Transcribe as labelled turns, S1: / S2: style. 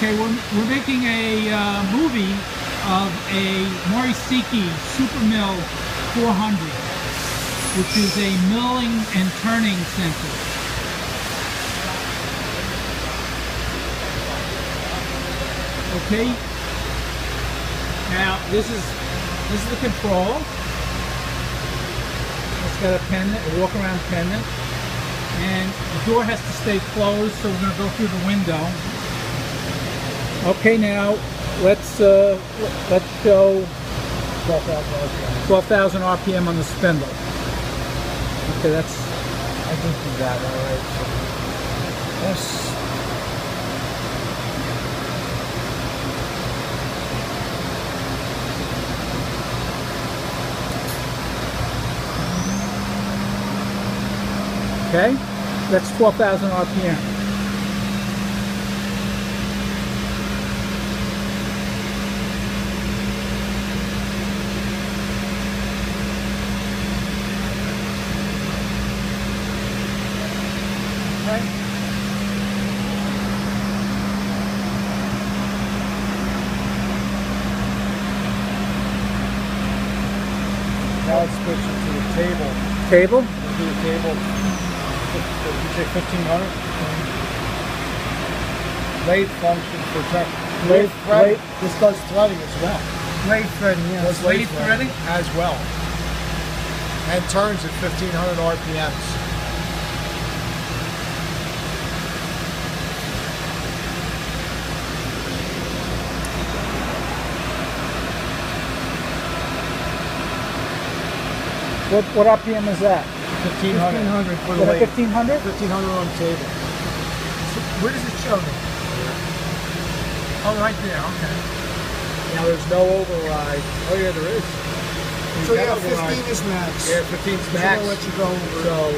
S1: Okay, we're making a movie of a Mori Seiki SuperMiller 400, which is a milling and turning center. Okay. Now this is the control. It's got a pendant, a walk around pendant, and the door has to stay closed, so we're going to go through the window. Okay, now let's show 12,000 RPM on the spindle. Okay, that's.
S2: I can do that. All right. So, yes.
S1: Okay, that's 12,000 RPM. Okay.
S2: Now let's switch it to the table.
S1: Table?
S2: We'll do the table. You say 1,500? Lathe function for lathe. This does threading as well.
S1: Lathe threading, yeah.
S2: Does lathe threading as well. And turns at 1,500 RPMs.
S1: What RPM is that?
S2: 1,500 for the lathe.
S1: 1,500?
S2: 1,500 on the table.
S1: So where does it show me? Oh, right there, okay.
S2: Now there's no override. Oh yeah, there is.
S3: So yeah, 15 is max.
S2: Yeah, 15 is max.
S3: So I'll let you go over.
S2: So